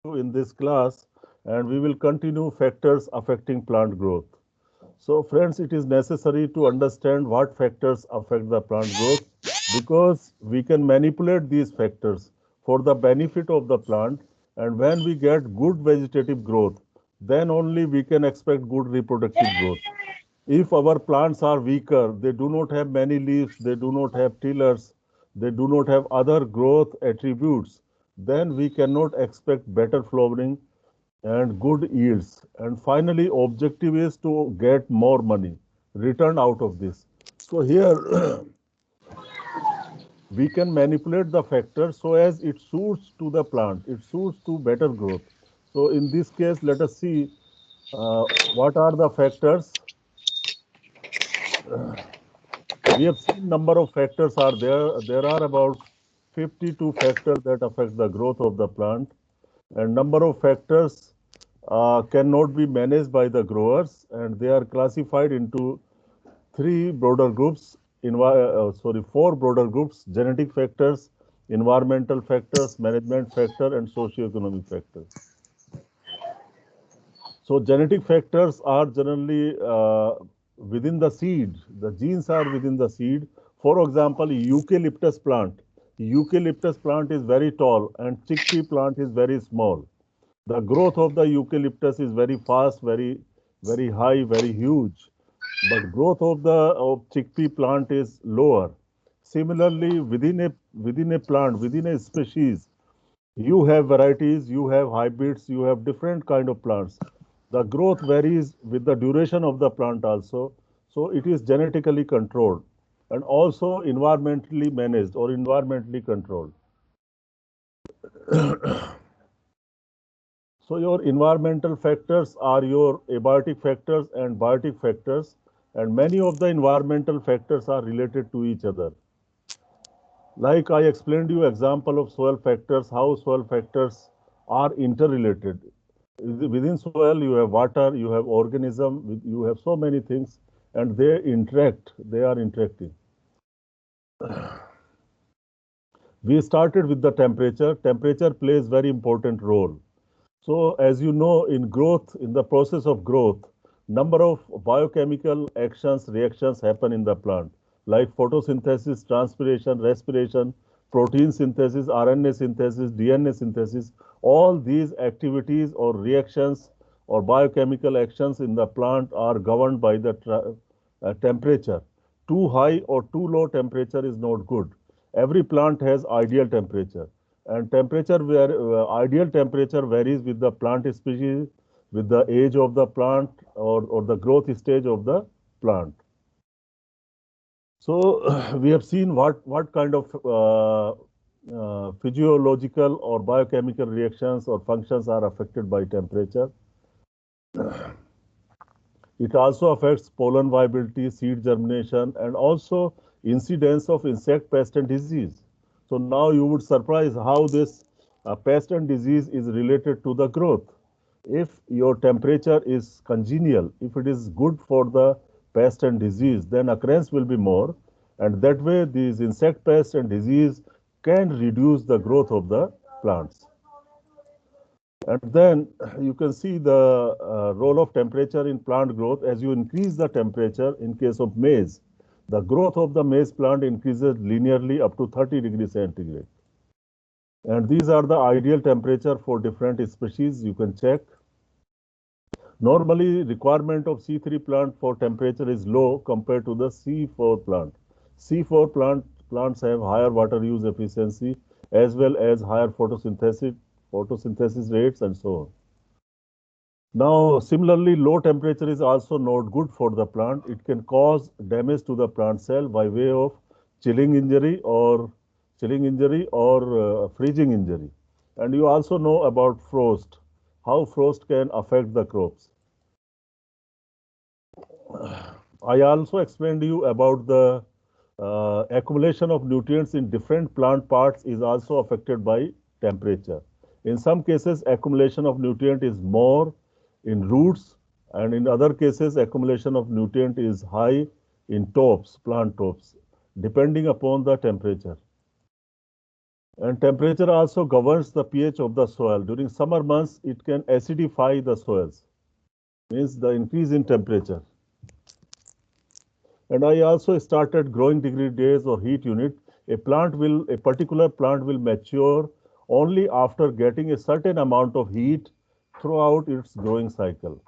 in this class, and we will continue factors affecting plant growth. So friends, it is necessary to understand what factors affect the plant growth because we can manipulate these factors for the benefit of the plant, and when we get good vegetative growth, then only we can expect good reproductive growth. If our plants are weaker, they do not have many leaves, they do not have tillers, they do not have other growth attributes, then we cannot expect better flowering and good yields. And finally, objective is to get more money return out of this. So here we can manipulate the factor so as it suits to the plant, it suits to better growth. So in this case, let us see what are the factors. We have seen number of factors are there. There are about 52 factors that affect the growth of the plant, and number of factors cannot be managed by the growers, and they are classified into three broader groups. Four broader groups: genetic factors, environmental factors, management factor, and socio-economic factors. So genetic factors are generally within the seed. The genes are within the seed. For example, eucalyptus plant. Eucalyptus plant is very tall and chickpea plant is very small. The growth of the eucalyptus is very fast, very high, very huge. But growth of the chickpea plant is lower. Similarly, within a plant, within a species, you have varieties, you have hybrids, you have different kind of plants. The growth varies with the duration of the plant also. So it is genetically controlled and also environmentally managed or environmentally controlled. So your environmental factors are your abiotic factors and biotic factors, and many of the environmental factors are related to each other. Like I explained you example of soil factors, how soil factors are interrelated. Within soil, you have water, you have organism, you have so many things, and they interact. They are interacting. We started with the temperature. Temperature plays very important role. So, as you know, in growth, in the process of growth, number of biochemical actions, reactions happen in the plant, like photosynthesis, transpiration, respiration, protein synthesis, RNA synthesis, DNA synthesis. All these activities or reactions or biochemical actions in the plant are governed by the temperature. Too high or too low temperature is not good. Every plant has ideal temperature, and ideal temperature varies with the plant species, with the age of the plant, or the growth stage of the plant. So we have seen what kind of physiological or biochemical reactions or functions are affected by temperature. It also affects pollen viability, seed germination, and also incidence of insect pest and disease. So now you would surprise how this pest and disease is related to the growth. If your temperature is congenial, if it is good for the pest and disease, then occurrence will be more, and that way these insect pest and disease can reduce the growth of the plants. And then you can see the role of temperature in plant growth. As you increase the temperature in case of maize, the growth of the maize plant increases linearly up to 30 degrees centigrade. And these are the ideal temperature for different species. You can check. Normally, requirement of C3 plant for temperature is low compared to the C4 plant. Plants have higher water use efficiency as well as higher photosynthesis rates and so on. Now, similarly, low temperature is also not good for the plant. It can cause damage to the plant cell by way of chilling injury or freezing injury. And you also know about frost, how frost can affect the crops. I also explained to you about the accumulation of nutrients in different plant parts is also affected by temperature. In some cases, accumulation of nutrient is more in roots, and in other cases, accumulation of nutrient is high in tops, plant tops, depending upon the temperature. And temperature also governs the pH of the soil. During summer months, it can acidify the soils, means the increase in temperature. And I also started growing degree days or heat unit. A particular plant will mature only after getting a certain amount of heat throughout its growing cycle.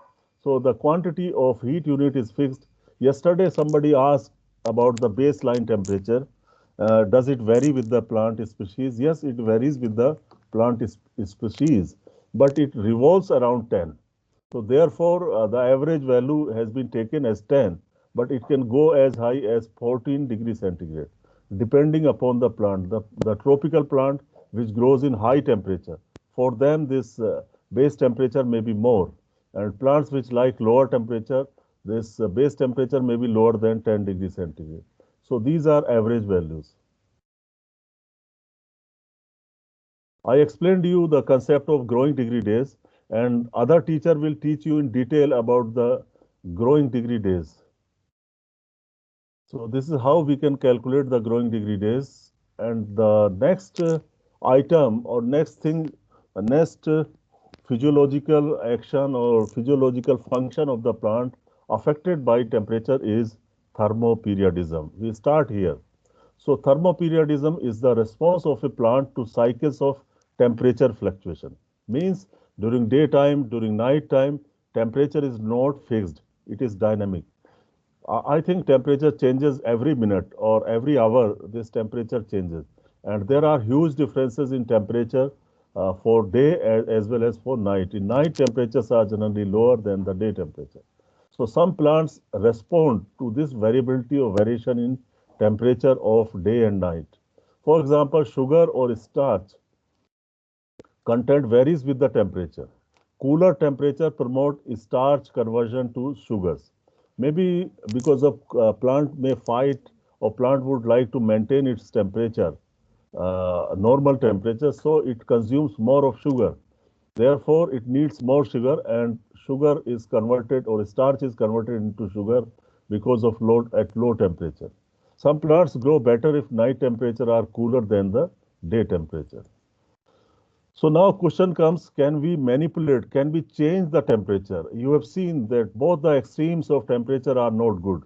So the quantity of heat unit is fixed. Yesterday, somebody asked about the baseline temperature. Does it vary with the plant species? Yes, it varies with the plant species, but it revolves around 10. So therefore, the average value has been taken as 10, but it can go as high as 14 degrees centigrade, depending upon the plant. The tropical plant which grows in high temperature, for them this base temperature may be more, and plants which like lower temperature, this base temperature may be lower than 10 degrees centigrade. So these are average values. I explained to you the concept of growing degree days, and other teacher will teach you in detail about the growing degree days. So this is how we can calculate the growing degree days. And the next item or next thing, next physiological action or physiological function of the plant affected by temperature is thermoperiodism. We start here. So thermoperiodism is the response of a plant to cycles of temperature fluctuation. Means during daytime, during night time, temperature is not fixed. It is dynamic. I think temperature changes every minute or every hour. This temperature changes, and there are huge differences in temperature for day as well as for night. In night, temperatures are generally lower than the day temperature. So some plants respond to this variability or variation in temperature of day and night. For example, sugar or starch content varies with the temperature. Cooler temperature promote starch conversion to sugars. Maybe because of plant may fight or plant would like to maintain its temperature, normal temperature, so it consumes more of sugar. Therefore, it needs more sugar, and sugar is converted or starch is converted into sugar because of low temperature. Some plants grow better if night temperature are cooler than the day temperature. So now question comes, can we manipulate, can we change the temperature? You have seen that both the extremes of temperature are not good.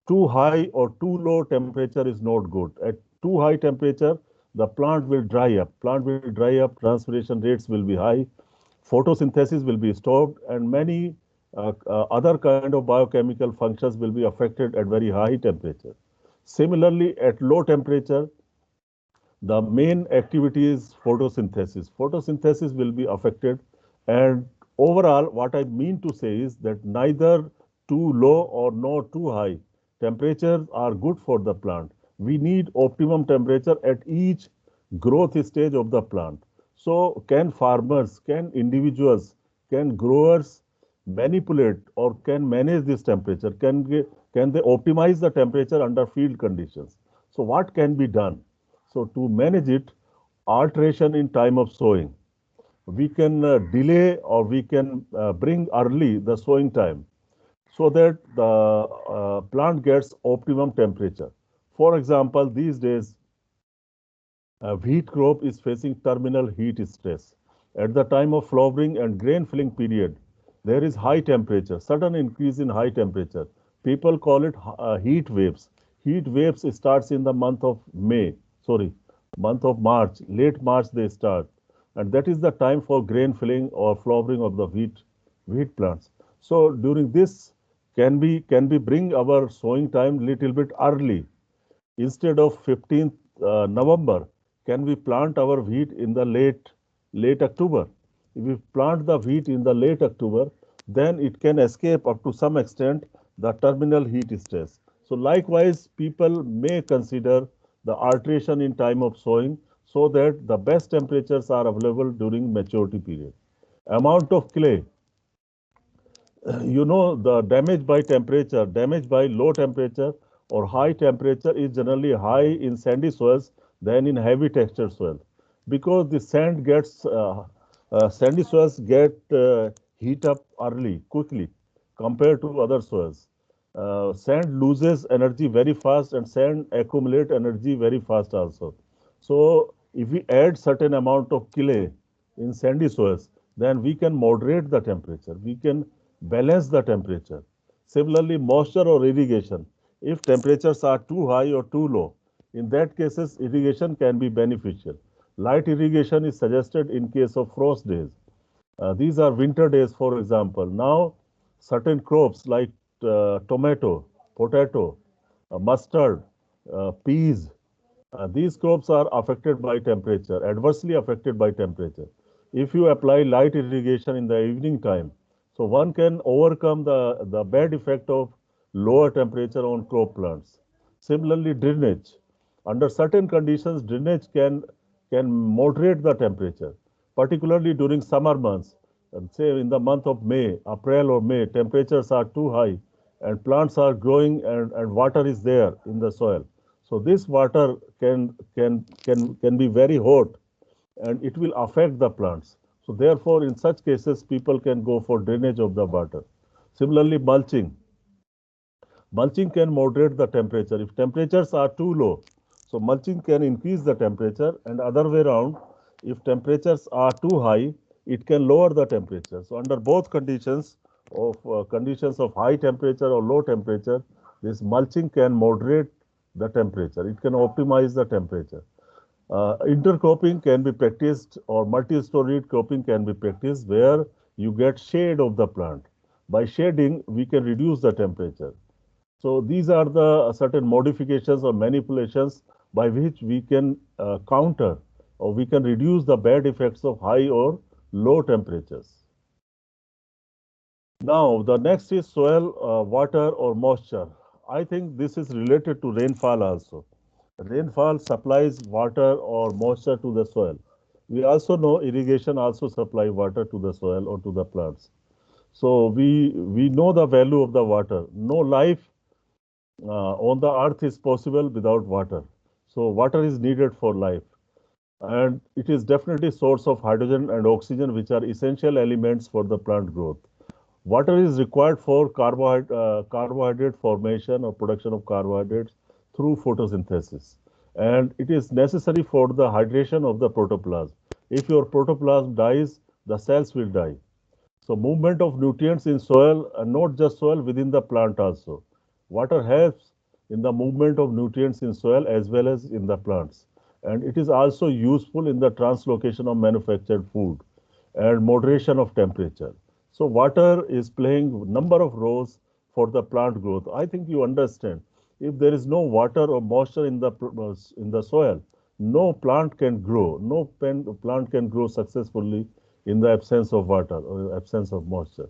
Too high or too low temperature is not good. At too high temperature, the plant will dry up. Plant will dry up, transpiration rates will be high, photosynthesis will be stopped, and many other kind of biochemical functions will be affected at very high temperature. Similarly, at low temperature, the main activity is photosynthesis. Photosynthesis will be affected, and overall, what I mean to say is that neither too low or not too high temperatures are good for the plant. We need optimum temperature at each growth stage of the plant. So, can farmers, can individuals, can growers manipulate or can manage this temperature? Can they optimize the temperature under field conditions? So, what can be done? So to manage it, alteration in time of sowing, we can delay or we can bring early the sowing time so that the plant gets optimum temperature. For example, these days, wheat crop is facing terminal heat stress. At the time of flowering and grain filling period, there is high temperature, sudden increase in high temperature. People call it heat waves. Heat waves starts in the month of May, sorry, month of March, late March they start. And that is the time for grain filling or flowering of the wheat plants. So during this, can we bring our sowing time little bit early? Instead of 15th November, can we plant our wheat in the late October? If we plant the wheat in the late October, then it can escape up to some extent the terminal heat stress. So likewise, people may consider the alteration in time of sowing so that the best temperatures are available during maturity period. Amount of clay, the damage by temperature, damage by low temperature or high temperature is generally high in sandy soils than in heavy textured soil because the sandy soils get heat up early quickly compared to other soils. Sand loses energy very fast and sand accumulate energy very fast also. So If we add certain amount of clay in sandy soils, then we can moderate the temperature. We can balance the temperature. Similarly, moisture or irrigation. If temperatures are too high or too low, in that cases, irrigation can be beneficial. Light irrigation is suggested in case of frost days. These are winter days, for example. Now, certain crops like tomato, potato, mustard, peas, these crops are affected by temperature, adversely affected by temperature. If you apply light irrigation in the evening time, so one can overcome the bad effect of lower temperature on crop plants. Similarly, drainage. Under certain conditions, drainage can moderate the temperature, particularly during summer months. Say in the month of May, April or May, temperatures are too high and plants are growing and water is there in the soil. So this water can be very hot and it will affect the plants. So therefore, in such cases, people can go for drainage of the water. Similarly, mulching. Mulching can moderate the temperature. If temperatures are too low, so mulching can increase the temperature, and other way around, if temperatures are too high, it can lower the temperature. So under both conditions of high temperature or low temperature, this mulching can moderate the temperature. It can optimize the temperature. Intercropping can be practiced or multi-storied cropping can be practiced where you get shade of the plant. By shading, we can reduce the temperature. So these are the certain modifications or manipulations by which we can counter or we can reduce the bad effects of high or low temperatures. Now, the next is soil, water or moisture. I think this is related to rainfall also. Rainfall supplies water or moisture to the soil. We also know irrigation also supply water to the soil or to the plants. So we know the value of the water. No life on the earth is possible without water. So water is needed for life. And it is definitely source of hydrogen and oxygen, which are essential elements for the plant growth. Water is required for carbohydrate formation or production of carbohydrates through photosynthesis. And it is necessary for the hydration of the protoplasm. If your protoplasm dies, the cells will die. So movement of nutrients in soil, and not just soil, within the plant also. Water helps in the movement of nutrients in soil as well as in the plants. And it is also useful in the translocation of manufactured food and moderation of temperature. So water is playing number of roles for the plant growth. I think you understand. If there is no water or moisture in the soil, no plant can grow. No plant can grow successfully in the absence of water or absence of moisture.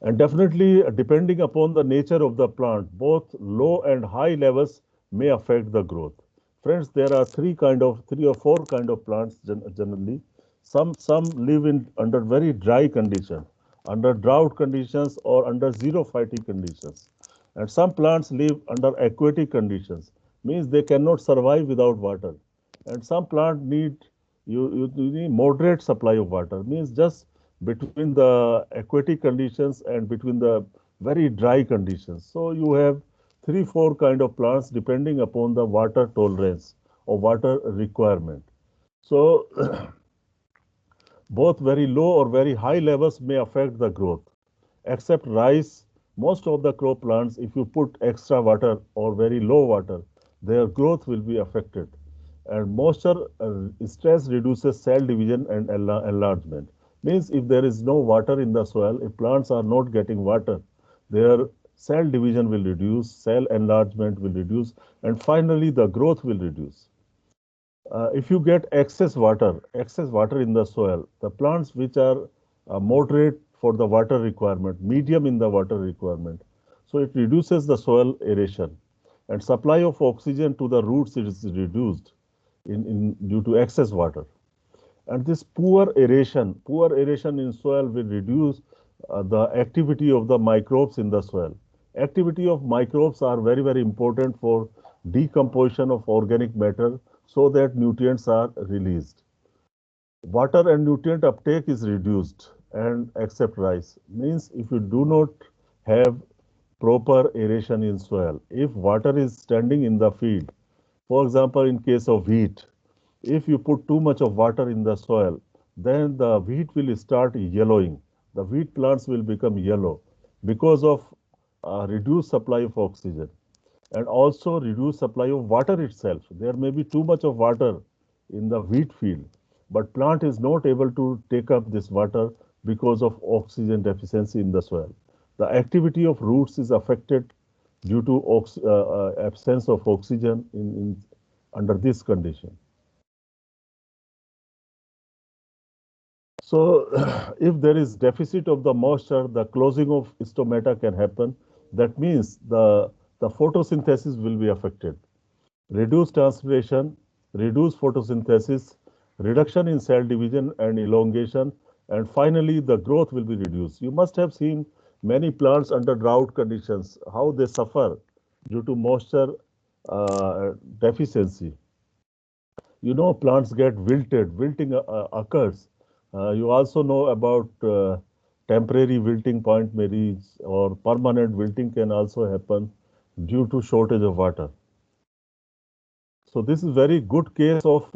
And definitely, depending upon the nature of the plant, both low and high levels may affect the growth. Friends, there are three or four kind of plants generally. Some live in under very dry conditions, under drought conditions or under zero phytic conditions. And some plants live under aquatic conditions, means they cannot survive without water. And some plant you need moderate supply of water, means just between the aquatic conditions and between the very dry conditions. So you have three, four kind of plants depending upon the water tolerance or water requirement. So both very low or very high levels may affect the growth. Except rice, most of the crop plants, if you put extra water or very low water, their growth will be affected. And moisture stress reduces cell division and enlargement. Means if there is no water in the soil, if plants are not getting water, their cell division will reduce, cell enlargement will reduce, and finally the growth will reduce. If you get excess water in the soil, the plants which are moderate for the water requirement, medium in the water requirement, so it reduces the soil aeration and supply of oxygen to the roots is reduced due to excess water. And this poor aeration in soil will reduce the activity of the microbes in the soil. Activity of microbes are very, very important for decomposition of organic matter so that nutrients are released. Water and nutrient uptake is reduced and except rice. Means if you do not have proper aeration in soil, if water is standing in the field, for example, in case of wheat, If you put too much of water in the soil, then the wheat will start yellowing. The wheat plants will become yellow because of reduced supply of oxygen and also reduced supply of water itself. There may be too much of water in the wheat field, but plant is not able to take up this water because of oxygen deficiency in the soil. The activity of roots is affected due to absence of oxygen under this condition. So, if there is deficit of the moisture, the closing of stomata can happen. That means the photosynthesis will be affected. Reduced transpiration, reduced photosynthesis, reduction in cell division and elongation, and finally the growth will be reduced. You must have seen many plants under drought conditions, how they suffer due to moisture deficiency. You know, plants get wilted, wilting occurs. You also know about temporary wilting point may reach, or permanent wilting can also happen due to shortage of water. So this is very good case of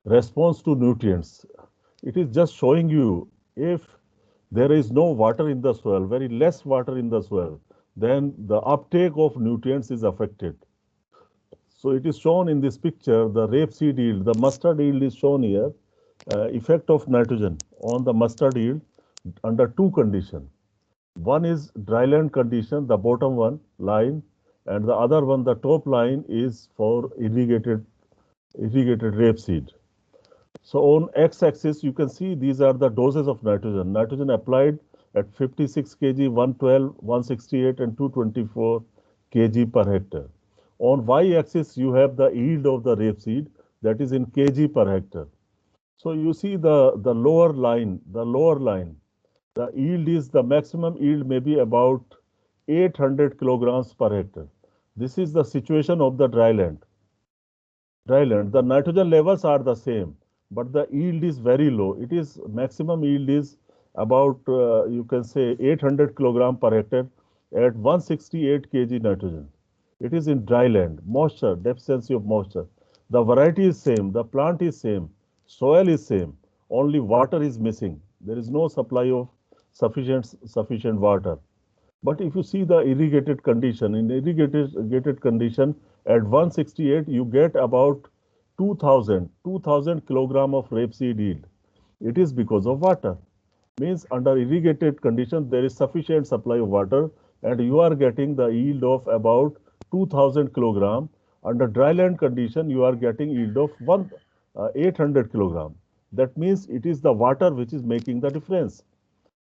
response to nutrients. It is just showing you if there is no water in the soil, very less water in the soil, then the uptake of nutrients is affected. So it is shown in this picture, the rapeseed yield, the mustard yield is shown here, effect of nitrogen on the mustard yield under two conditions. One is dryland condition, the bottom one line, and the other one, the top line, is for irrigated rapeseed. So on x-axis, you can see these are the doses of nitrogen. Nitrogen applied at 56 kg, 112, 168, and 224 kg per hectare. On y-axis, you have the yield of the rapeseed, that is in kg per hectare. So you see the lower line, the yield is the maximum yield may be about 800 kilograms per hectare. This is the situation of the dryland. The nitrogen levels are the same, but the yield is very low. It is maximum yield is about you can say 800 kilogram per hectare at 168 kg nitrogen. It is in dryland, moisture, deficiency of moisture. The variety is same, the plant is same, soil is same, only water is missing. There is no supply of sufficient water. But if you see the irrigated condition, in irrigated condition at 168, you get about 2000 kilogram of rapeseed yield. It is because of water. Means under irrigated condition, there is sufficient supply of water and you are getting the yield of about 2000 kilogram. Under dryland condition, you are getting yield of 800 kilogram. That means it is the water which is making the difference.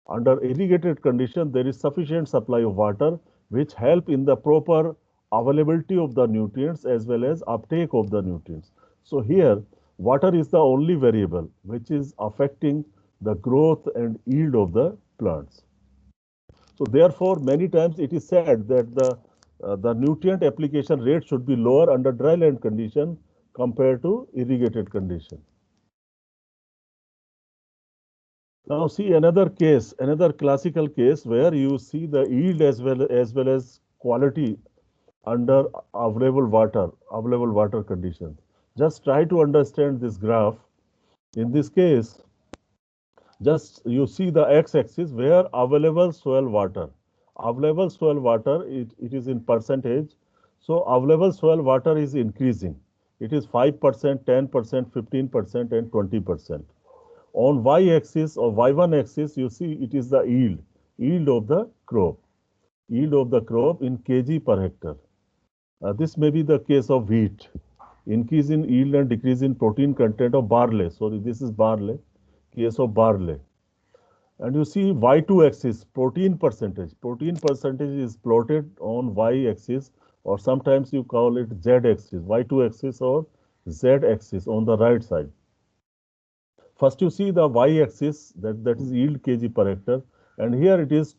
Under irrigated condition, there is sufficient supply of water which help in the proper availability of the nutrients as well as uptake of the nutrients. So here, water is the only variable which is affecting the growth and yield of the plants. So therefore, many times it is said that the nutrient application rate should be lower under dryland condition compared to irrigated condition. Now see another case, another classical case where you see the yield as well as quality under available water conditions. Just try to understand this graph. In this case, just you see the x-axis where available soil water. Available soil water, it is in percentage. So available soil water is increasing. It is 5%, 10%, 15%, and 20%. On y-axis or y1 axis, you see it is the yield of the crop, in kg per hectare. This may be the case of wheat, increase in yield and decrease in protein content of barley. Sorry, this is barley, case of barley. And you see y2 axis, protein percentage. Protein percentage is plotted on y-axis, or sometimes you call it z-axis, y2 axis or z-axis on the right side. First, you see the y-axis, that is yield kg per hectare, and here it is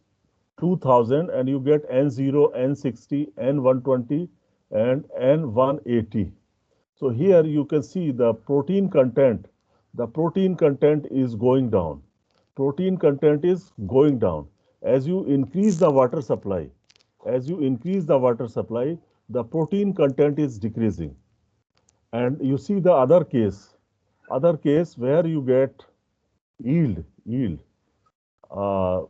2000, and you get N0, N60, N120, and N180. So here you can see the protein content. The protein content is going down. Protein content is going down. As you increase the water supply, the protein content is decreasing. And you see the other case where you get yield. Uh,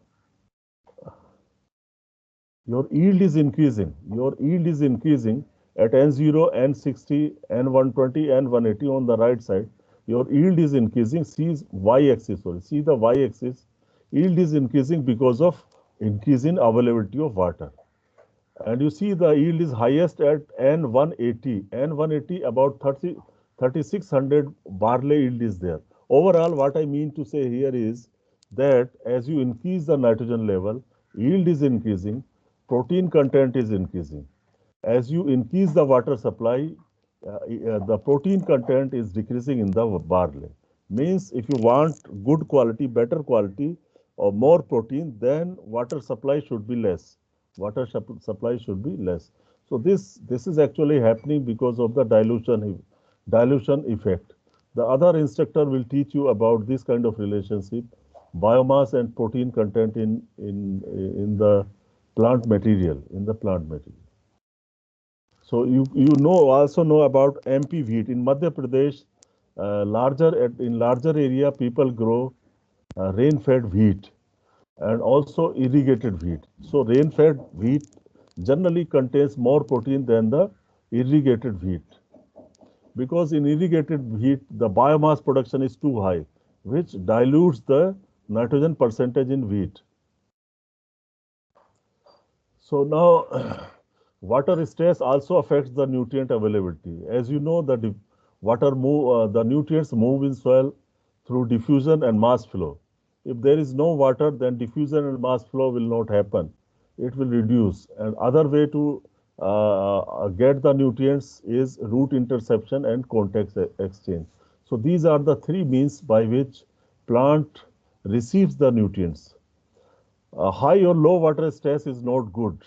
your yield is increasing. Your yield is increasing at N0, N60, N120, N180 on the right side. Your yield is increasing. See y-axis, sorry. See the y-axis. Yield is increasing because of increase in availability of water. And you see the yield is highest at N180. N180 about 3600 barley yield is there. Overall, what I mean to say here is that as you increase the nitrogen level, yield is increasing, protein content is increasing. As you increase the water supply, the protein content is decreasing in the barley. Means if you want good quality, better quality, or more protein, then water supply should be less. Supply should be less. So this is actually happening because of the dilution effect. The other instructor will teach you about this kind of relationship, biomass and protein content in the plant material. So you know also know about MP wheat in Madhya Pradesh. In larger area, people grow rain-fed wheat and also irrigated wheat. So rain-fed wheat generally contains more protein than the irrigated wheat because in irrigated wheat the biomass production is too high, which dilutes the nitrogen percentage in wheat. So now, water stress also affects the nutrient availability. As you know, the nutrients move in soil through diffusion and mass flow. If there is no water, then diffusion and mass flow will not happen. It will reduce. And other way to get the nutrients is root interception and contact exchange. So these are the three means by which plant receives the nutrients. High or low water stress is not good.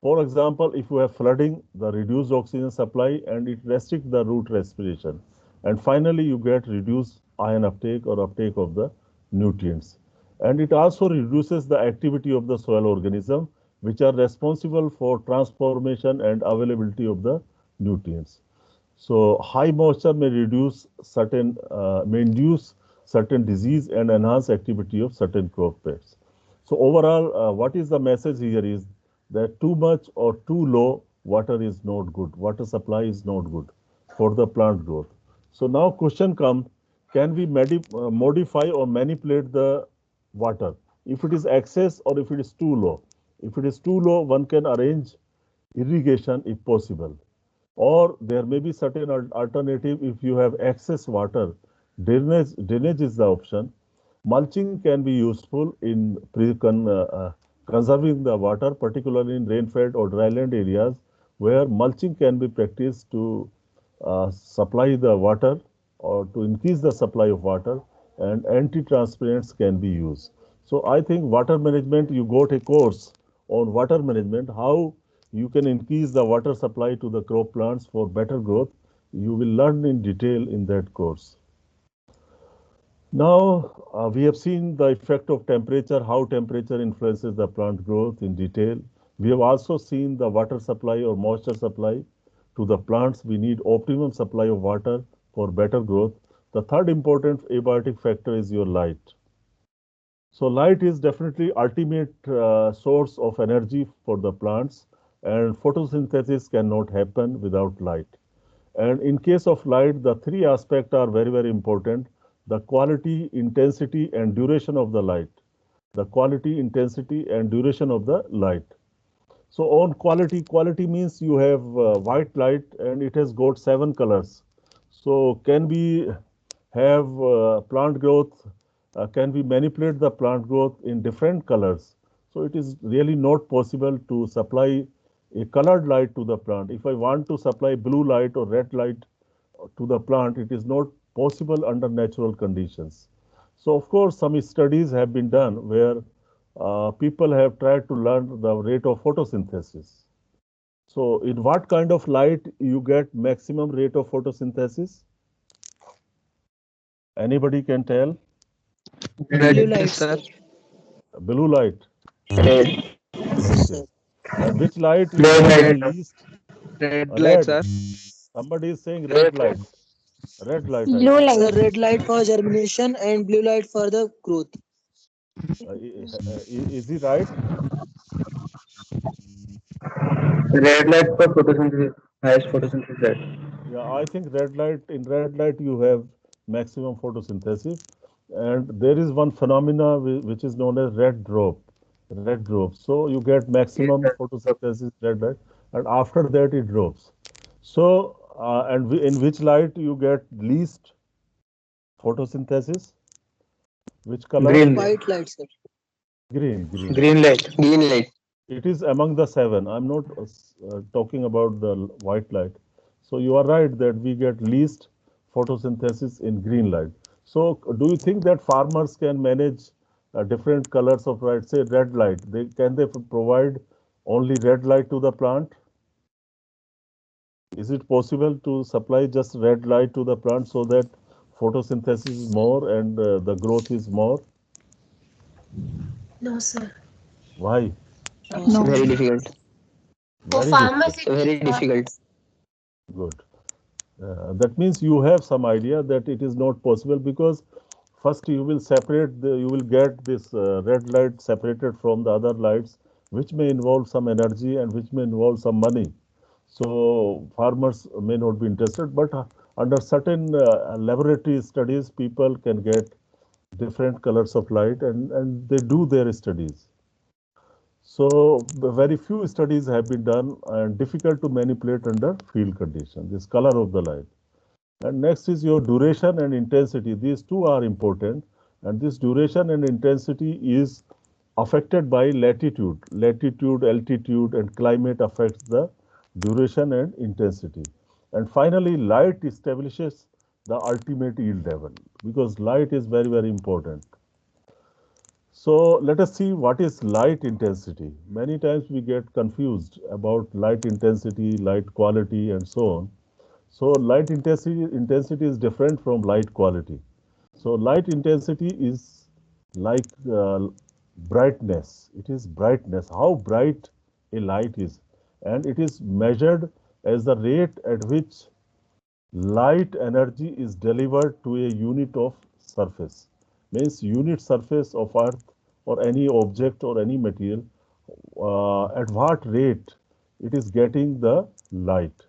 For example, if you have flooding, the reduced oxygen supply and it restricts the root respiration. And finally, you get reduced ion uptake or uptake of the nutrients. And it also reduces the activity of the soil organism, which are responsible for transformation and availability of the nutrients. So high moisture may induce certain disease and enhance activity of certain crop pests. So overall, what is the message here is that too much or too low water is not good. Water supply is not good for the plant growth. So now question comes, can we modify or manipulate the water? If it is excess or if it is too low. If it is too low, one can arrange irrigation if possible. Or there may be certain alternative if you have excess water. Drainage is the option. Mulching can be useful in conserving the water, particularly in rain-fed or dryland areas, where mulching can be practiced to supply the water or to increase the supply of water, and anti-transpirants can be used. So I think water management, you got a course on water management, how you can increase the water supply to the crop plants for better growth. You will learn in detail in that course. Now, we have seen the effect of temperature, how temperature influences the plant growth in detail. We have also seen the water supply or moisture supply to the plants. We need optimum supply of water for better growth. The third important abiotic factor is your light. So light is definitely ultimate source of energy for the plants, and photosynthesis cannot happen without light. And in case of light, the three aspects are very important: the quality, intensity, and duration of the light. The quality, intensity, and duration of the light. So on quality means you have white light and it has got 7 colors. So can we have plant growth? Can we manipulate the plant growth in different colors? So it is really not possible to supply a colored light to the plant. If I want to supply blue light or red light to the plant, it is not possible under natural conditions. So of course, some studies have been done where people have tried to learn the rate of photosynthesis. So in what kind of light you get maximum rate of photosynthesis? Anybody can tell? Blue Red, light, sir. sir. Blue light. red, Okay. And which light you Red get the Red, light. least? red light, Red. sir. Somebody is saying red light. Red light, I Blue think. light. Sir, red light for germination and blue light for the growth. Is he right? Red light for photosynthesis. Highest photosynthesis rate. Yeah, I think red light, in red light you have maximum photosynthesis, and there is one phenomena which is known as red drop. Red drop. So you get Yes, maximum sir. photosynthesis red light, and after that it drops. So in which light you get least photosynthesis? Which color? Green. White light, sir. Green, green. Green light. Green light. It is among the seven. I'm not talking about the white light. So you are right that we get least photosynthesis in green light. So do you think that farmers can manage different colors of light, say red light? They provide only red light to the plant? Is it possible to supply just red light to the plant so that photosynthesis is more and the growth is more? No, sir. Why? No, No. sir. Very No. difficult. For Very difficult. farmers, it Very is not difficult. possible. Good. That means you have some idea that it is not possible because first you will get this red light separated from the other lights, which may involve some energy and which may involve some money. So farmers may not be interested, but under certain laboratory studies, people can get different colors of light and they do their studies. So very few studies have been done and difficult to manipulate under field conditions, this color of the light. And next is your duration and intensity. These two are important. And this duration and intensity is affected by latitude. Latitude, altitude, and climate affects the duration and intensity. And finally, light establishes the ultimate yield level because light is very, very important. So let us see what is light intensity. Many times we get confused about light intensity, light quality, and so on. So intensity is different from light quality. So light intensity is like brightness. It is brightness, how bright a light is, and it is measured as the rate at which light energy is delivered to a unit of surface. Means unit surface of Earth or any object or any material. At what rate it is getting the light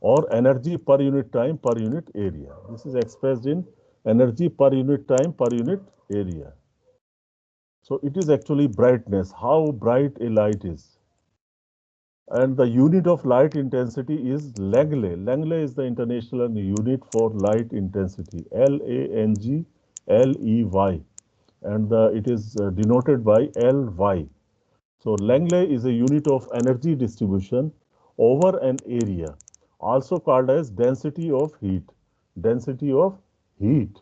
or energy per unit time per unit area. This is expressed in energy per unit time per unit area. So it is actually brightness, how bright a light is. And the unit of light intensity is Langley. Langley is the international unit for light intensity, Langley, and it is denoted by Ly. So Langley is a unit of energy distribution over an area, also called as density of heat. Density of heat.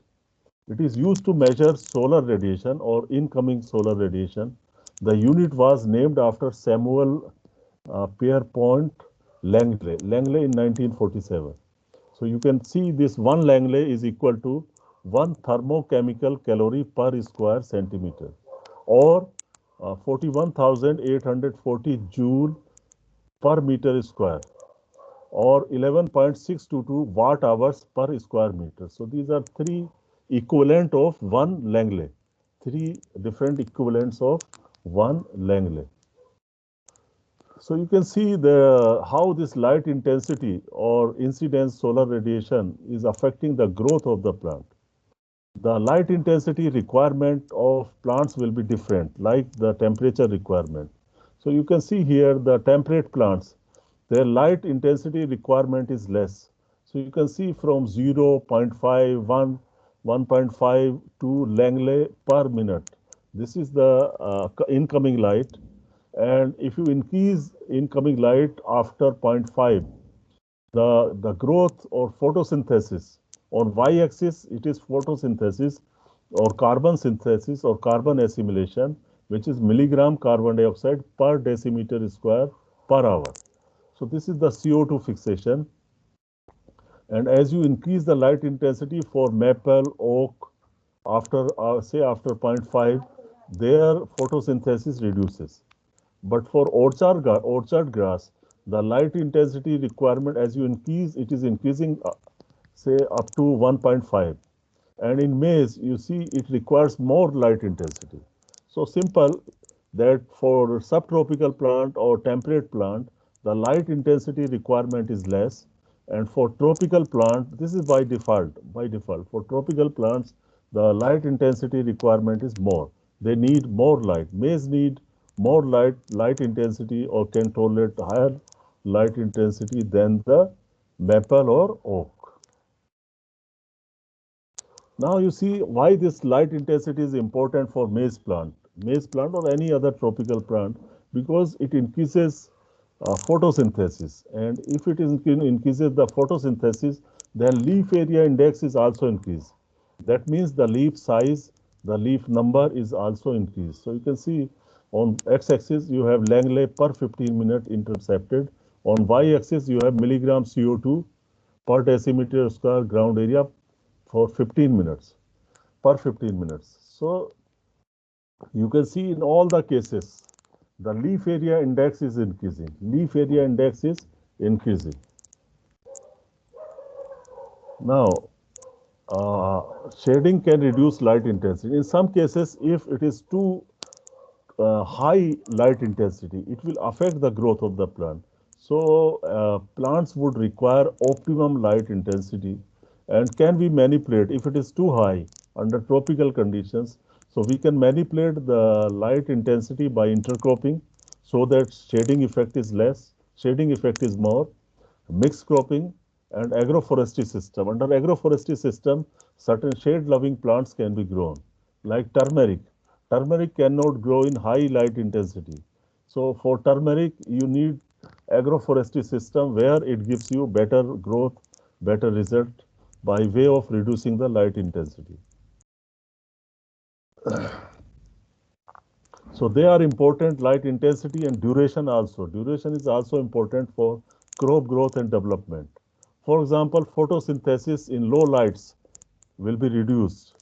It is used to measure solar radiation or incoming solar radiation. The unit was named after Samuel Pierpont Langley. Langley in 1947. So you can see this one Langley is equal to one thermochemical calorie per square centimeter or 41,840 joule per meter square or 11.622 watt hours per square meter. So these are three equivalent of one Langley, three different equivalents of one Langley. So you can see how this light intensity or incidence solar radiation is affecting the growth of the plant. The light intensity requirement of plants will be different, like the temperature requirement. So you can see here the temperate plants, their light intensity requirement is less. So you can see from 0.5, 1.5 to Langley per minute. This is the incoming light. And if you increase incoming light after zero point 0.5, the growth or photosynthesis on y-axis it is photosynthesis or carbon synthesis or carbon assimilation, which is milligram carbon dioxide per decimeter square per hour. So this is the CO2 fixation. And as you increase the light intensity for maple, oak, after say after zero point 0.5, their photosynthesis reduces. But for orchard grass, the light intensity requirement, as you increase, it is increasing, say, up to 1.5. And in maize, you see it requires more light intensity. So simple that for subtropical plant or temperate plant, the light intensity requirement is less. And for tropical plant, this is by default. By default, for tropical plants, the light intensity requirement is more. They need more light. Maize need more light intensity, or can tolerate higher light intensity than the maple or oak. Now you see why this light intensity is important for maize plant or any other tropical plant, because it increases photosynthesis. And if it increases the photosynthesis, then leaf area index is also increased. That means the leaf size, the leaf number is also increased. So you can see on x-axis you have Langley per 15 minute intercepted. On y-axis you have milligram CO2 per decimeter square ground area for 15 minutes, per 15 minutes. So you can see in all the cases, the leaf area index is increasing. Leaf area index is increasing. Now, shading can reduce light intensity. In some cases, if it is too high light intensity, it will affect the growth of the plant. So plants would require optimum light intensity and can be manipulated if it is too high under tropical conditions. So we can manipulate the light intensity by intercropping so that shading effect is less, shading effect is more, mixed cropping and agroforestry system. Under agroforestry system, certain shade-loving plants can be grown, like turmeric. Turmeric cannot grow in high light intensity. So for turmeric, you need agroforestry system where it gives you better growth, better result by way of reducing the light intensity. So they are important, light intensity and duration also. Duration is also important for crop growth and development. For example, photosynthesis in low lights will be reduced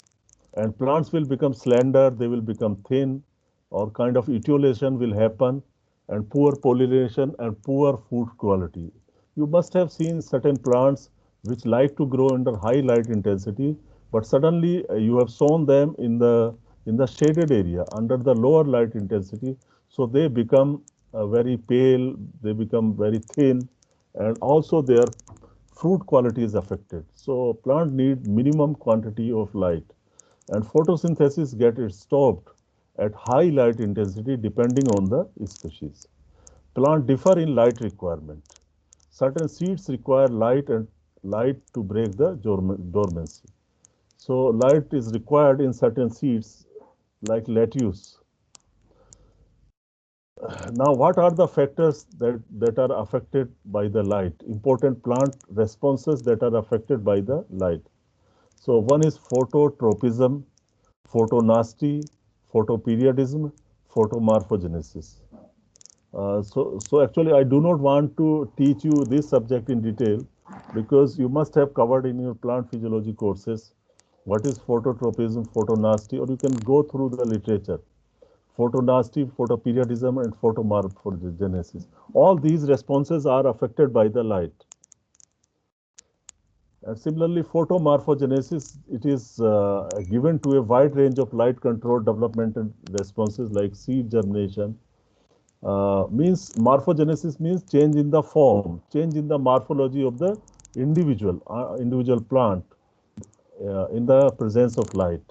and plants will become slender, they will become thin, or kind of etiolation will happen, and poor pollination and poor food quality. You must have seen certain plants which like to grow under high light intensity, but suddenly you have sown them in the shaded area under the lower light intensity, so they become very pale, they become very thin, and also their fruit quality is affected. So plant need minimum quantity of light, and photosynthesis gets stopped at high light intensity depending on the species. Plants differ in light requirement. Certain seeds require light to break the dormancy. So light is required in certain seeds like lettuce. Now, what are the factors that are affected by the light? Important plant responses that are affected by the light. So one is phototropism, photonasty, photoperiodism, photomorphogenesis. So actually, I do not want to teach you this subject in detail because you must have covered in your plant physiology courses what is phototropism, photonasty, or you can go through the literature. Photonasty, photoperiodism, and photomorphogenesis. All these responses are affected by the light. And similarly, photomorphogenesis, it is given to a wide range of light controlled developmental responses like seed germination. Means morphogenesis means change in the form, change in the morphology of the individual plant in the presence of light.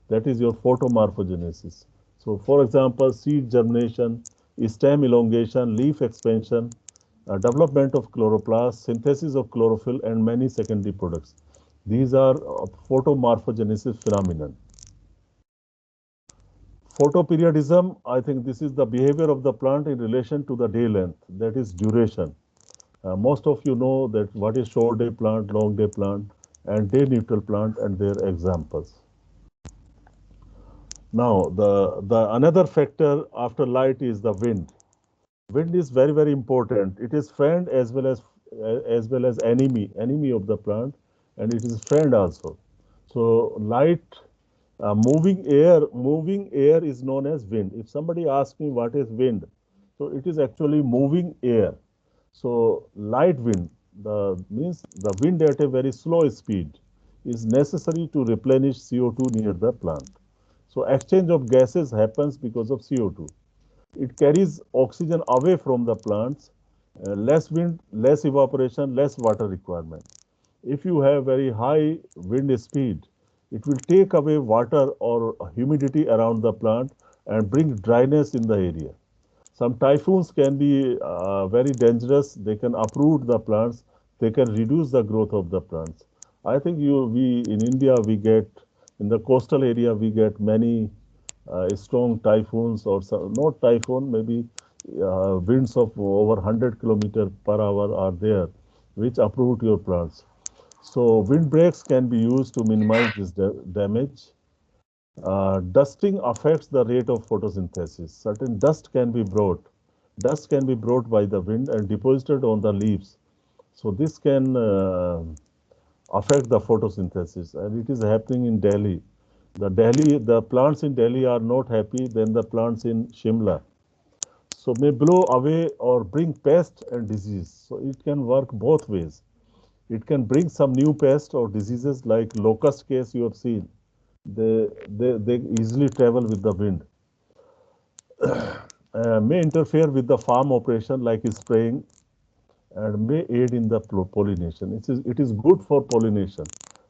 That is your photomorphogenesis. So, for example, seed germination, stem elongation, leaf expansion, development of chloroplast, synthesis of chlorophyll, and many secondary products. These are photomorphogenesis phenomenon. Photoperiodism, I think this is the behavior of the plant in relation to the day length, that is duration. Most of you know that what is short day plant, long day plant, and day neutral plant and their examples. Now, the another factor after light is the wind. Wind is very important. It is friend as well as enemy of the plant, and it is friend also. So light, moving air is known as wind. If somebody asks me what is wind, so it is actually moving air. So light wind, the means the wind at a very slow speed is necessary to replenish CO2 near the plant. So exchange of gases happens because of CO2. It carries oxygen away from the plants, less wind, less evaporation, less water requirement. If you have very high wind speed, it will take away water or humidity around the plant and bring dryness in the area. Some typhoons can be very dangerous. They can uproot the plants. They can reduce the growth of the plants. I think we in India we get in the coastal area we get many strong typhoons or some, not typhoon, maybe winds of over 100 kilometer per hour are there, which uproot your plants. So windbreaks can be used to minimize this damage. Dusting affects the rate of photosynthesis. Certain dust can be brought. Dust can be brought by the wind and deposited on the leaves. So this can affect the photosynthesis, and it is happening in Delhi. The plants in Delhi are not happy than the plants in Shimla. So may blow away or bring pest and disease. So it can work both ways. It can bring some new pest or diseases like locust case you have seen. They easily travel with the wind. May interfere with the farm operation like spraying and may aid in the pollination. It is good for pollination,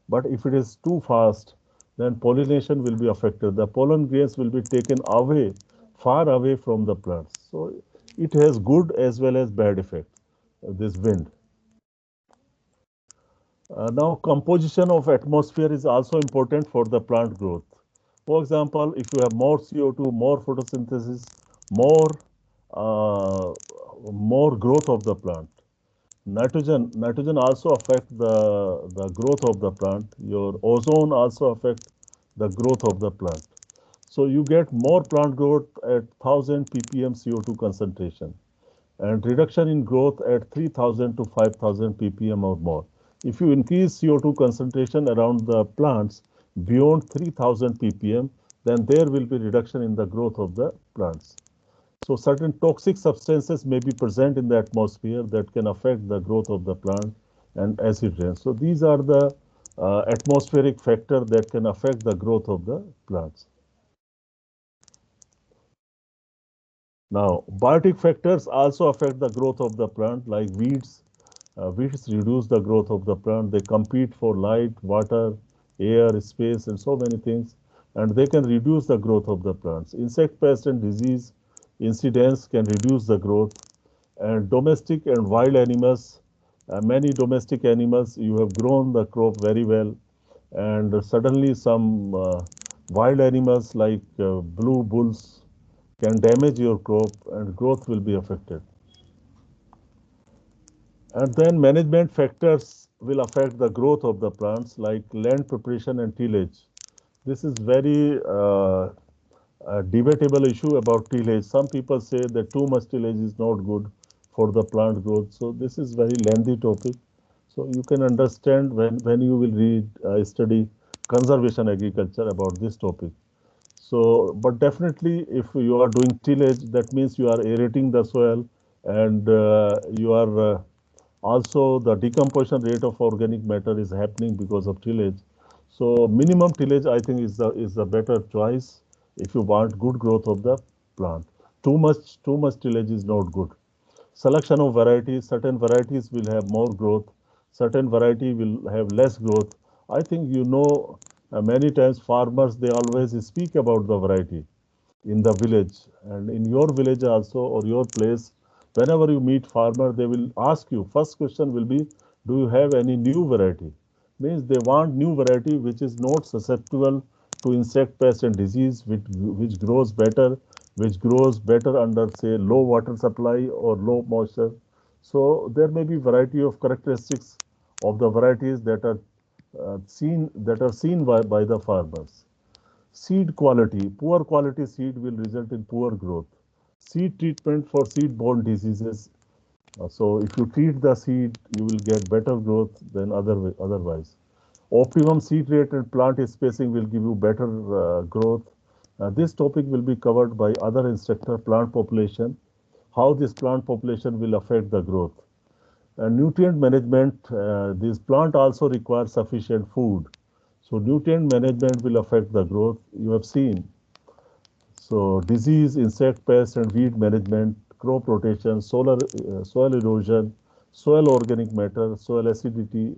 but if it is too fast, then pollination will be affected. The pollen grains will be taken away, far away from the plants. So it has good as well as bad effect, this wind. Now, composition of atmosphere is also important for the plant growth. For example, if you have more CO2, more photosynthesis, more uh, more growth of the plant. Nitrogen also affect the growth of the plant. Your ozone also affect the growth of the plant. So you get more plant growth at 1000 ppm CO2 concentration and reduction in growth at 3000 to 5000 ppm or more. If you increase CO2 concentration around the plants beyond 3000 ppm, then there will be reduction in the growth of the plants. So certain toxic substances may be present in the atmosphere that can affect the growth of the plant and acid rain. So these are the atmospheric factor that can affect the growth of the plants. Now, biotic factors also affect the growth of the plant like weeds. Weeds reduce the growth of the plant. They compete for light, water, air, space, and so many things, and they can reduce the growth of the plants. Insect pest and disease incidents can reduce the growth, and domestic and wild animals. Many domestic animals, you have grown the crop very well, and suddenly some wild animals like blue bulls can damage your crop, and growth will be affected. And then management factors will affect the growth of the plants like land preparation and tillage. This is very debatable issue about tillage. Some people say that too much tillage is not good for the plant growth. So this is very lengthy topic. So you can understand when you will read, study conservation agriculture about this topic. So, but definitely if you are doing tillage, that means you are aerating the soil and you are also the decomposition rate of organic matter is happening because of tillage. So minimum tillage I think is the better choice if you want good growth of the plant. Too much tillage is not good. Selection of varieties, certain varieties will have more growth, certain variety will have less growth. I think many times farmers they always speak about the variety in the village, and in your village also or your place, whenever you meet farmer they will ask you, first question will be, do you have any new variety? Means they want new variety which is not susceptible to insect pest and disease, which grows better, which grows better under say low water supply or low moisture. So there may be variety of characteristics of the varieties that are seen by the farmers. Seed quality. Poor quality seed will result in poor growth. Seed treatment for seed-borne diseases. So if you treat the seed, you will get better growth than otherwise. Optimum seed rate and plant spacing will give you better growth. This topic will be covered by other instructor, plant population, how this plant population will affect the growth. And nutrient management, this plant also requires sufficient food. So nutrient management will affect the growth. You have seen. So disease, insect pest and weed management, crop rotation, soil erosion, soil organic matter, soil acidity,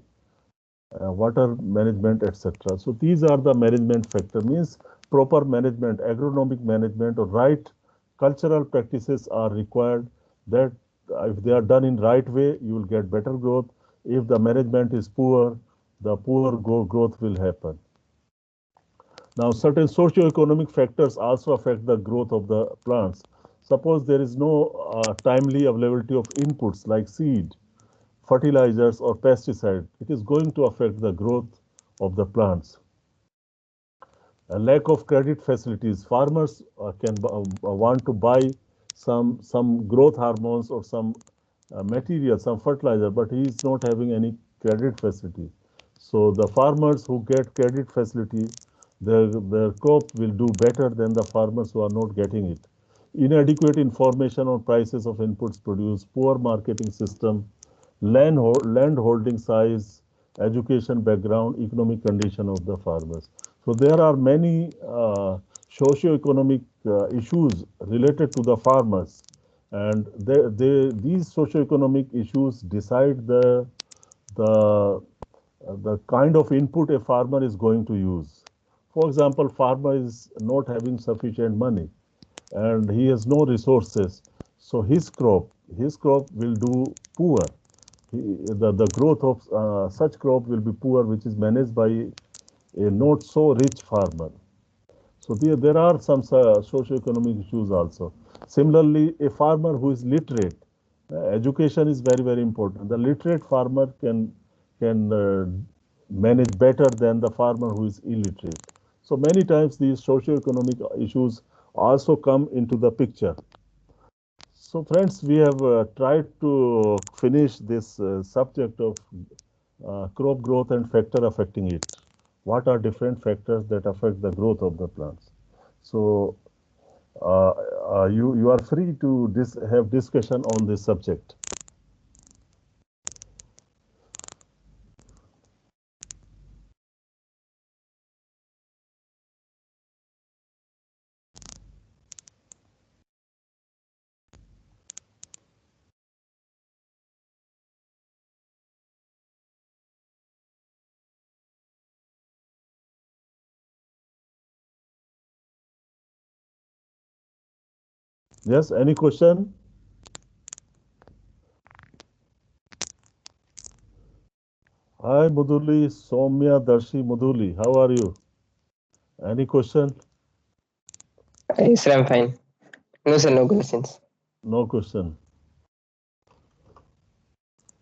water management, etc. So these are the management factor. Means proper management, agronomic management, or right cultural practices are required. That if they are done in right way, you will get better growth. If the management is poor, the poor growth will happen. Now, certain socio-economic factors also affect the growth of the plants. Suppose there is no timely availability of inputs like seed, fertilizers, or pesticide, it is going to affect the growth of the plants. A lack of credit facilities. Farmers can want to buy some growth hormones or some material, some fertilizer, but he is not having any credit facility. So the farmers who get credit facility, their crop will do better than the farmers who are not getting it. Inadequate information on prices of inputs produced, poor marketing system, land holding size, education background, economic condition of the farmers. So there are many socio-economic issues related to the farmers, and these socio-economic issues decide the the kind of input a farmer is going to use. For example, farmer is not having sufficient money and he has no resources, so his crop will do poor. The growth of such crop will be poor, which is managed by a not so rich farmer. So there are some socio-economic issues also. Similarly, a farmer who is literate, education is very, very important. The literate farmer can manage better than the farmer who is illiterate. So many times these socio-economic issues also come into the picture. So friends, we have tried to finish this subject of crop growth and factor affecting it. What are different factors that affect the growth of the plants? So you are free to have discussion on this subject. Yes, any question? Hi Muduli, Soumya Darshi Muduli, how are you? Any question? Yes, sir, I'm fine. No, sir, no questions. No question.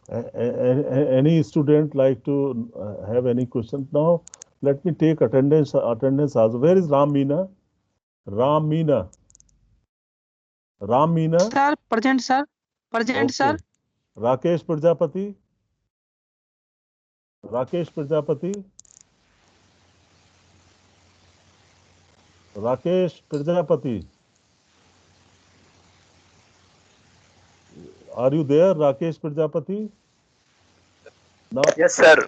Any student like to have any question? Now, let me take attendance also. Where is Ram Meena? Ram Meena. Ram Meena. Sir, present, sir. Present, Okay. sir. Rakesh Prajapati. Rakesh Prajapati. Rakesh Prajapati. Are you there, Rakesh Prajapati? Now, Yes, sir.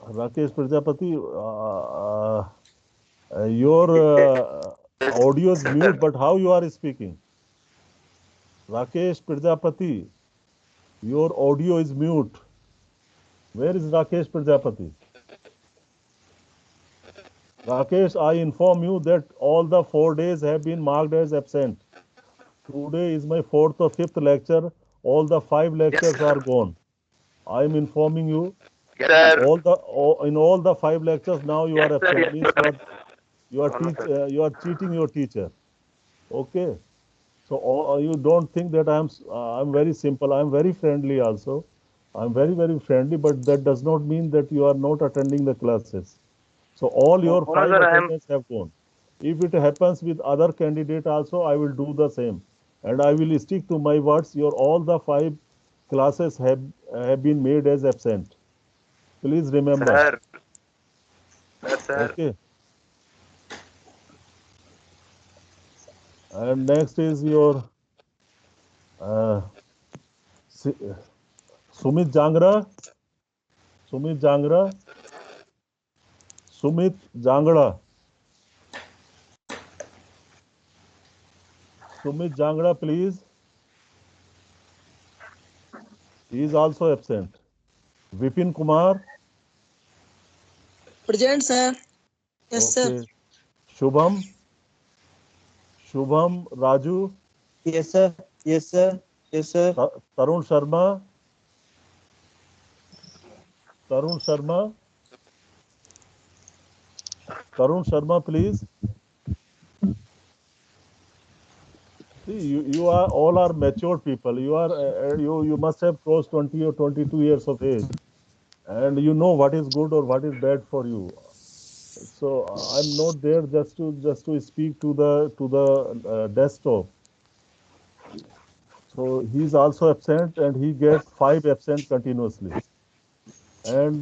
Rakesh Prajapati, your audio is mute, but how you are speaking? Rakesh Prajapati, your audio is mute. Where is Rakesh Prajapati? Rakesh, I inform you that all the 4 days have been marked as absent. Today is my fourth or fifth lecture. All the 5 lectures are gone. I am informing you. Yes, sir. In all the 5 lectures now you Yes, are sir. absent. Yes, Means sir. No, sir. you are cheating your teacher. Okay. So you don't think that I'm very simple. I'm very friendly also. I'm very, very friendly, but that does not mean that you are not attending the classes. So all your No, five sir. I am. attendance have gone. If it happens with other candidate also, I will do the same, and I will stick to my words. Your all the 5 classes have been made as absent. Please remember. Sir. Yes, sir. Okay. And next is your uh, si- Sumit Jangra. Sumit Jangra. Sumit Jangra. Sumit Jangra, please. He is also absent. Vipin Kumar. Present, sir. Yes, sir. Okay. Shubham. Shubham Raju. Yes, sir. Yes, sir. Yes, sir. Tarun Sharma. Tarun Sharma. Tarun Sharma, please. See, you are all are mature people. You are you must have crossed 20 or 22 years of age, and you know what is good or what is bad for you. So I'm not there just to speak to the desktop. So he's also absent, and he gets 5 absent continuously. And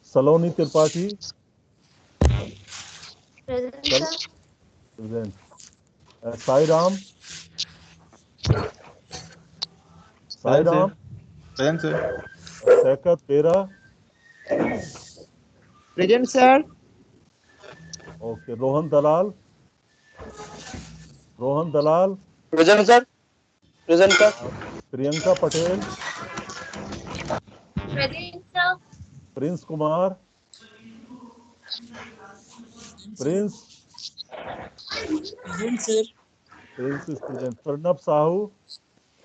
Saloni Tripathi, Present, Sal sir. present. Sai Ram, Sai Present, Ram, sir. Present, sir. Saikat Bera. Present, sir. Okay, Rohan Dalal, Rohan Dalal, Present, sir. Present, sir. Priyanka Patel, Present, sir. Prince Kumar, Prince, Present, sir. Prince is present. Pranab Sahu,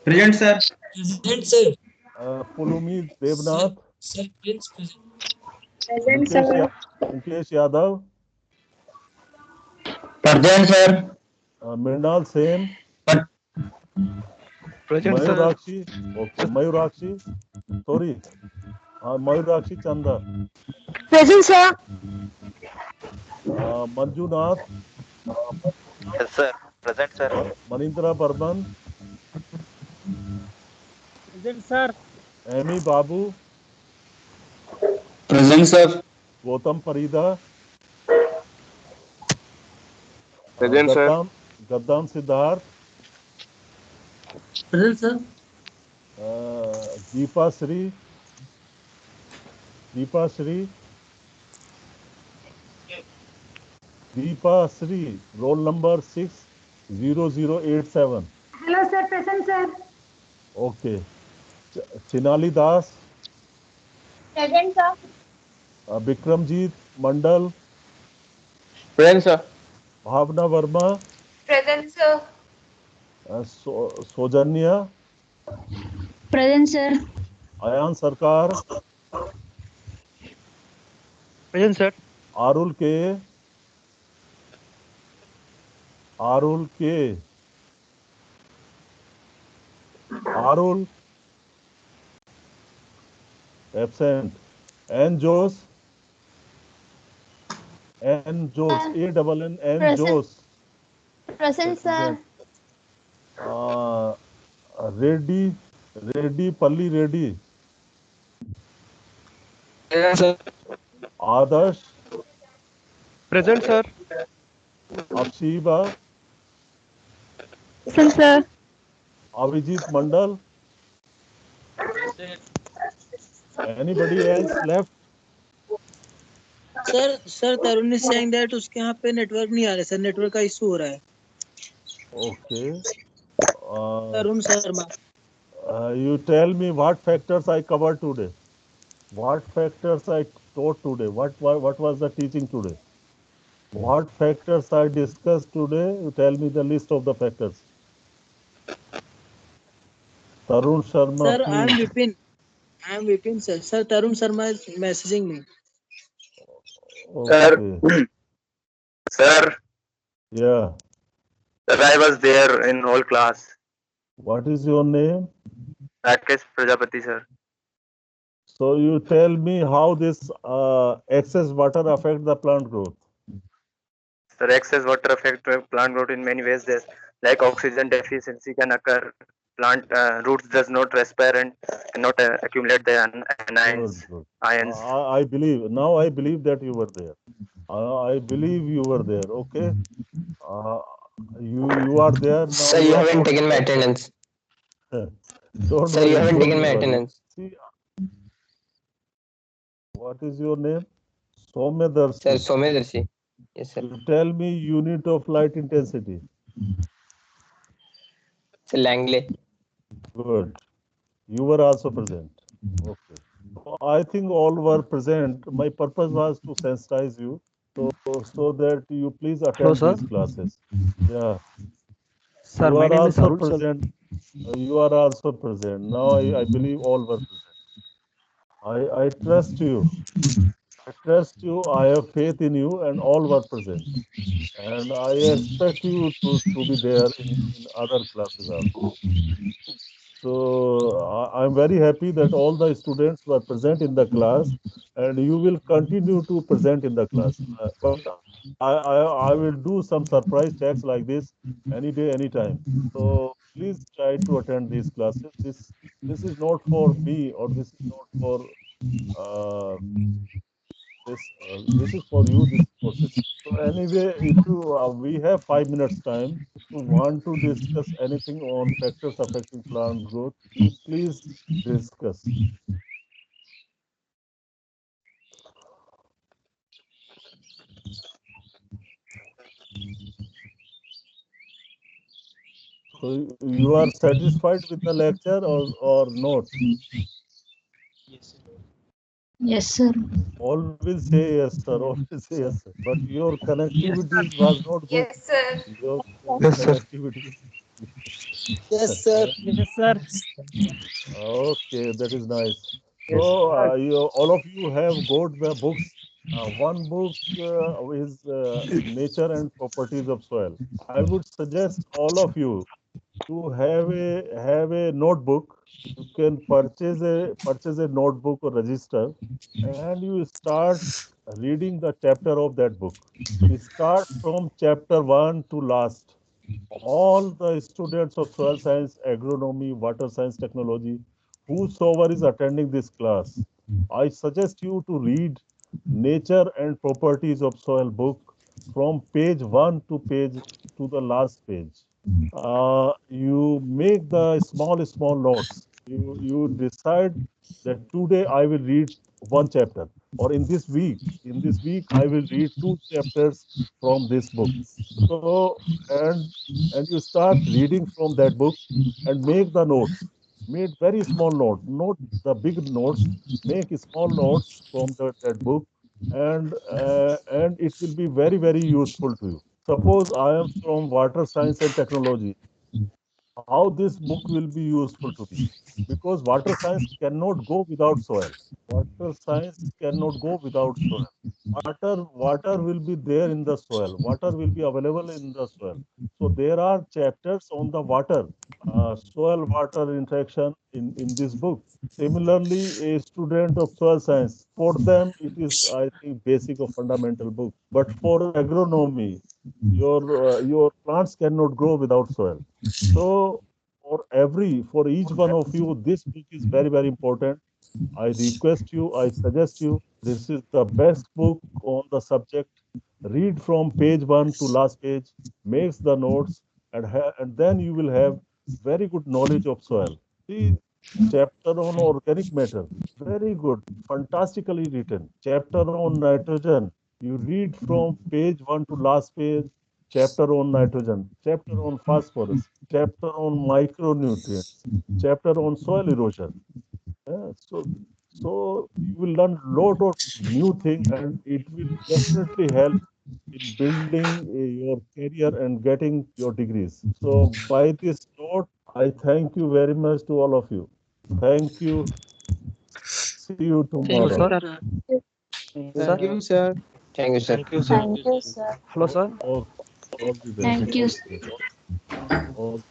Present, sir. Present, sir. Pulumi Sir, Devnath, sir, Prince present. Present, Mukesh, sir. Mukesh Yadav, Present, sir. Mrinal Sen, Present, sir. Mayurakshi, okay, Mayurakshi, sorry, Mayurakshi Chanda, Present, sir. Manjunath, Yes, sir. Present, sir. Manindra Burman, Present, sir. Amy Babu, Present, sir. Gautam Parida, Present, sir. Gaddam Siddharth, Present, sir. Deepa Sri, Deepa Sri, Deepa Sri, roll number 60087. Hello, sir. Present, sir. Okay. Chinali Das, Present, sir. Bikramjit Mandal, Present, sir. Bhavna Verma, Present, sir. Sojanya, Present, sir. Ayan Sarkar, Present, sir. Arul K, Arul K, Arul, absent. N Jose, N Jose, N Present. Jose, Present, sir. present. Reddy, Palli Reddy, Present, sir. Adarsh, Present, sir. Apshiba, Present, sir. Avijit Mandal. Anybody else left? Sir Tarun is saying that उसके यहाँ पे network नहीं आ रहा है sir network का issue हो रहा है Okay. Tarun Sharma You tell me what factors I covered today. What factors I taught today? What was the teaching today? What factors I discussed today? You tell me the list of the factors. Tarun Sharma, sir please. I am Vipin sir Tarun Sharma is messaging me Sir. Okay. Sir. Yeah. Sir, I was there in whole class. What is your name? Rakesh Prajapati, sir. So you tell me how this excess water affect the plant growth. Sir, excess water affect plant growth in many ways. There's like oxygen deficiency can occur. Plant roots does not respire and cannot accumulate the anions. Good. Ions. I believe now. I believe that you were there. I believe you were there. Okay. You are there now. Sir, you are haven't not taken my there. attendance. Don't Sir, you worry. haven't Don't taken my worry. attendance. See, What is your name? Somedarshi. Sir, Somedarshi. Yes, sir. You tell me unit of light intensity. Sir, Langley. Good. You were also present. Okay. So I think all were present. My purpose was to sensitize you, so that you please Hello, attend sir. these classes. Yeah. Sir, You my are name is also Arun, sir. present. You are also present. Now I believe all were present. I trust you. I trust you. I have faith in you, and all were present. And I expect you to be there in other classes also. So I'm very happy that all the students were present in the class, and you will continue to present in the class. But I will do some surprise checks like this any day, anytime. So please try to attend these classes. This is not for me, or this is not for uh, this is for you. This is for system. So anyway, if you we have 5 minutes time. If you want to discuss anything on factors affecting plant growth, you please discuss. So you are satisfied with the lecture or not? Yes, sir. Always say yes, sir. Always say yes, sir. But your connectivity was not good. Yes, sir. Your Yes, sir. connectivity. Yes, sir. Yes, sir. Okay, that is nice. Yes. So all of you have got the books. One book is Nature and Properties of Soil. I would suggest all of you to have a notebook. You can purchase a notebook or register, and you start reading the chapter of that book. Start from chapter 1 to last. All the students of soil science, agronomy, water science, technology, whosoever is attending this class, I suggest you to read Nature and Properties of Soil book from page 1 to the last page. You make the small notes. You decide that today I will read one chapter, or in this week I will read two chapters from this book. So and you start reading from that book and make the notes. Make very small note, not the big notes. Make small notes from that book, and it will be very useful to you. Suppose I am from water science and technology. How this book will be useful to me, because water science cannot go without soil. Water science cannot go without soil. Water will be there in the soil. Water will be available in the soil. So there are chapters on the water, soil water interaction in this book. Similarly, a student of soil science, for them it is, I think, basic or fundamental book. But for agronomy, your plants cannot grow without soil. So for each one of you, this book is very important. I request you, I suggest you, this is the best book on the subject. Read from page 1 to last page, makes the notes, and then you will have very good knowledge of soil. See, chapter on organic matter, very good, fantastically written. Chapter on nitrogen, you read from page 1 to last page. Chapter on nitrogen, chapter on phosphorus, chapter on micronutrients, chapter on soil erosion. Yeah, so you will learn lot of new thing, and it will definitely help in building your career and getting your degrees. So by this note, I thank you very much to all of you. Thank you. See you Hello, tomorrow. sir. Sir. Thank you, sir. Thank you, sir. Thank you, sir. Thank you, sir. Hello, sir. All the best. Thank you. Okay. All